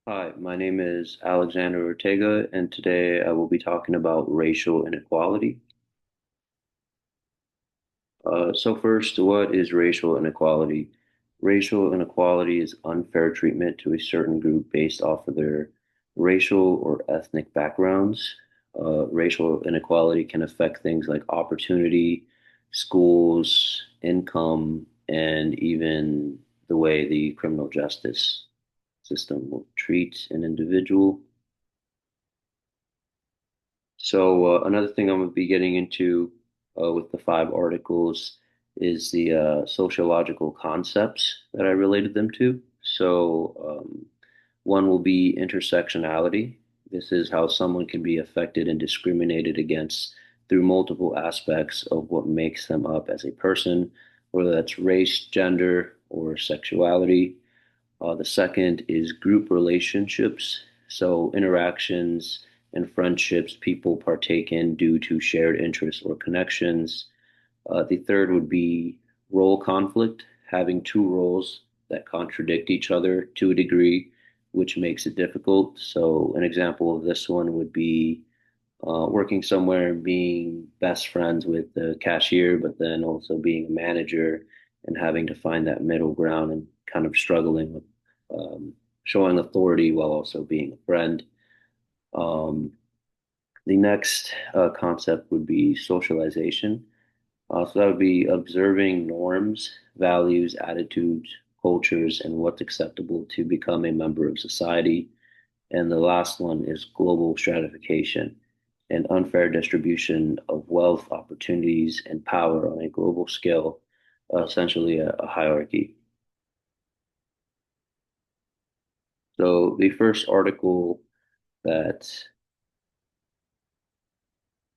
Hi, my name is Alexander Ortega, and today I will be talking about racial inequality. So first, what is racial inequality? Racial inequality is unfair treatment to a certain group based off of their racial or ethnic backgrounds. Racial inequality can affect things like opportunity, schools, income, and even the way the criminal justice system will treat an individual. So another thing I'm going to be getting into with the five articles is the sociological concepts that I related them to. So one will be intersectionality. This is how someone can be affected and discriminated against through multiple aspects of what makes them up as a person, whether that's race, gender, or sexuality. The second is group relationships. So interactions and friendships people partake in due to shared interests or connections. The third would be role conflict, having two roles that contradict each other to a degree, which makes it difficult. So an example of this one would be working somewhere and being best friends with the cashier, but then also being a manager and having to find that middle ground and kind of struggling with um, showing authority while also being a friend. Um, the next concept would be socialization. So that would be observing norms, values, attitudes, cultures, and what's acceptable to become a member of society. And the last one is global stratification, an unfair distribution of wealth, opportunities, and power on a global scale, essentially a hierarchy. So the first article that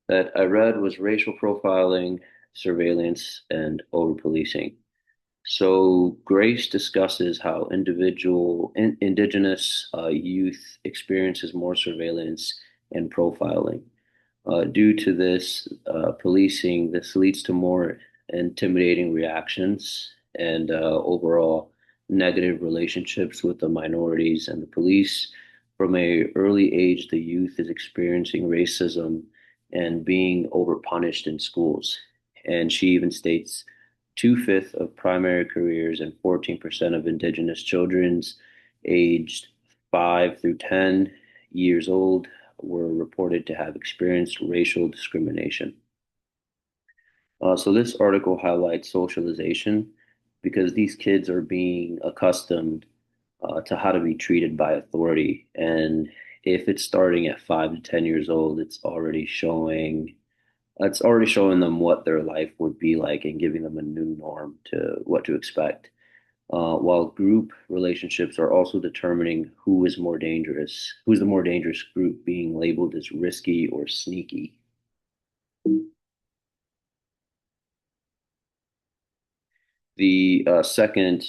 that I read was racial profiling, surveillance, and over-policing. So Grace discusses how indigenous youth experiences more surveillance and profiling. Due to this policing, this leads to more intimidating reactions and overall negative relationships with the minorities and the police. From a early age, the youth is experiencing racism and being overpunished in schools. And she even states two-fifths of primary careers and 14% of Indigenous children's aged 5 through 10 years old were reported to have experienced racial discrimination. So this article highlights socialization because these kids are being accustomed to how to be treated by authority. And if it's starting at 5 to 10 years old, it's already showing them what their life would be like and giving them a new norm to what to expect. While group relationships are also determining who's the more dangerous group being labeled as risky or sneaky. The second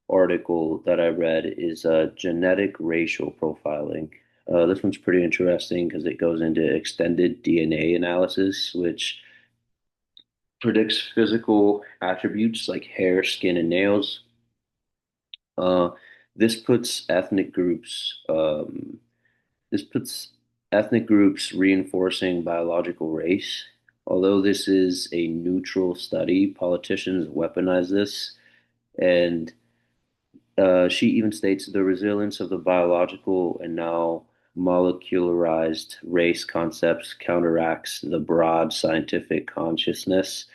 article that I read is genetic racial profiling. This one's pretty interesting because it goes into extended DNA analysis, which predicts physical attributes like hair, skin, and nails. Uh, this puts ethnic groups This puts ethnic groups reinforcing biological race. Although this is a neutral study, politicians weaponize this. And she even states the resilience of the biological and now molecularized race concepts counteracts the broad scientific consciousness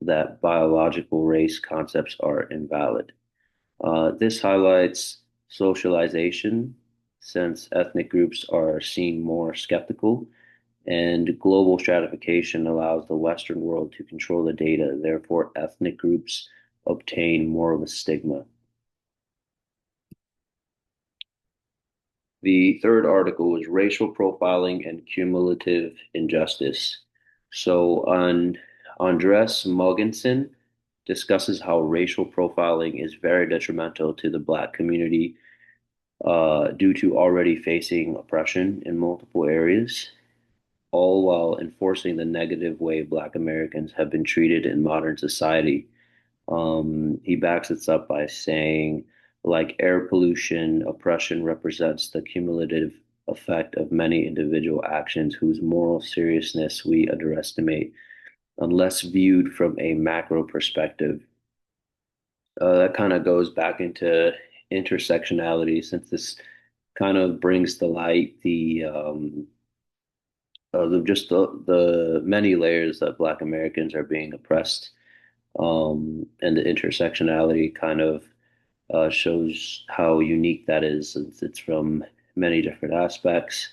that biological race concepts are invalid. This highlights socialization since ethnic groups are seen more skeptical, and global stratification allows the Western world to control the data. Therefore, ethnic groups obtain more of a stigma. The third article is racial profiling and cumulative injustice. So, Andres Mogensen discusses how racial profiling is very detrimental to the Black community due to already facing oppression in multiple areas, all while enforcing the negative way Black Americans have been treated in modern society. He backs this up by saying Like air pollution, oppression represents the cumulative effect of many individual actions whose moral seriousness we underestimate unless viewed from a macro perspective. That kind of goes back into intersectionality, since this kind of brings to light the many layers that Black Americans are being oppressed, and the intersectionality kind of shows how unique that is, since it's from many different aspects.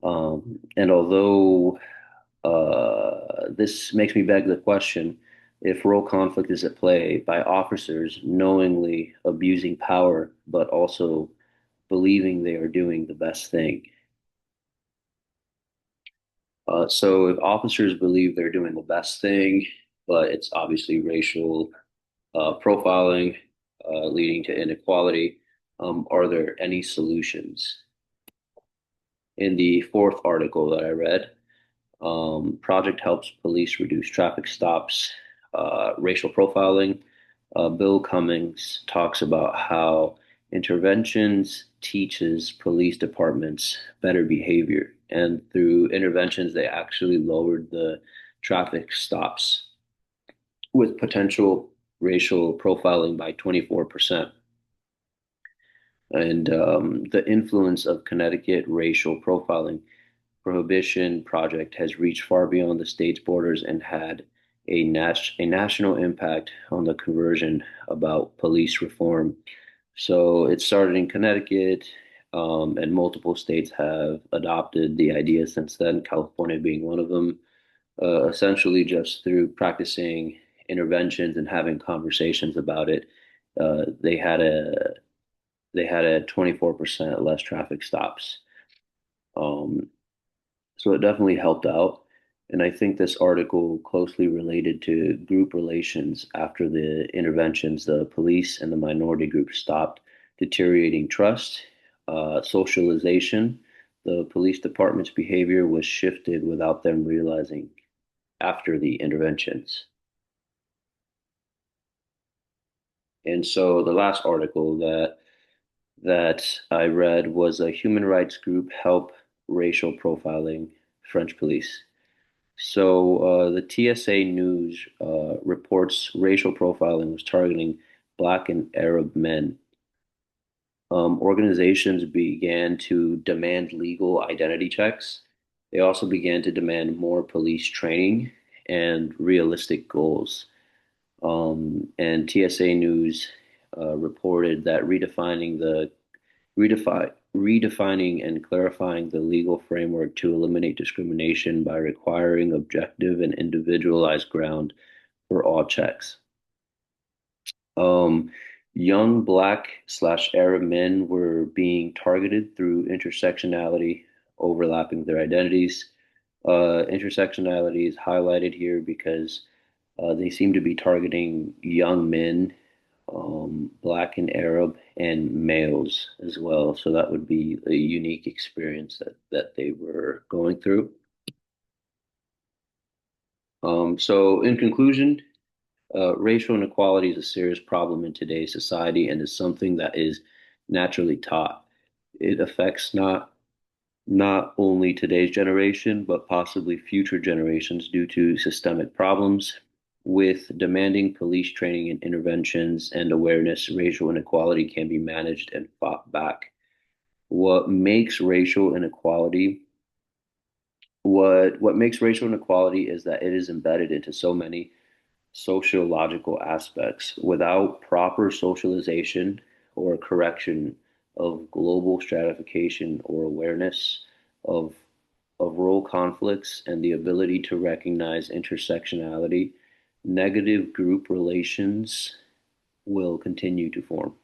And although this makes me beg the question, if role conflict is at play by officers knowingly abusing power, but also believing they are doing the best thing. So if officers believe they're doing the best thing, but it's obviously racial profiling leading to inequality, are there any solutions? In the fourth article that I read, project helps police reduce traffic stops, racial profiling. Bill Cummings talks about how interventions teaches police departments better behavior, and through interventions, they actually lowered the traffic stops with potential racial profiling by 24%. And the influence of Connecticut racial profiling prohibition project has reached far beyond the state's borders and had a national impact on the conversion about police reform. So it started in Connecticut, and multiple states have adopted the idea since then, California being one of them, essentially just through practicing interventions and having conversations about it. Uh, they had a they had a 24% less traffic stops. Um, So it definitely helped out. And I think this article closely related to group relations after the interventions. The police and the minority groups stopped deteriorating trust, socialization. The police department's behavior was shifted without them realizing after the interventions. And so the last article that I read was a human rights group help racial profiling French police. So the TSA News reports racial profiling was targeting Black and Arab men. Organizations began to demand legal identity checks. They also began to demand more police training and realistic goals. And TSA News reported that redefining and clarifying the legal framework to eliminate discrimination by requiring objective and individualized ground for all checks. Um, Young Black/Arab men were being targeted through intersectionality, overlapping their identities. Intersectionality is highlighted here because they seem to be targeting young men, Black and Arab, and males as well. So that would be a unique experience that they were going through. So, in conclusion, racial inequality is a serious problem in today's society and is something that is naturally taught. It affects not only today's generation, but possibly future generations due to systemic problems. With demanding police training and interventions and awareness, racial inequality can be managed and fought back. What makes racial inequality what makes racial inequality is that it is embedded into so many sociological aspects. Without proper socialization or correction of global stratification or awareness of role conflicts and the ability to recognize intersectionality, negative group relations will continue to form.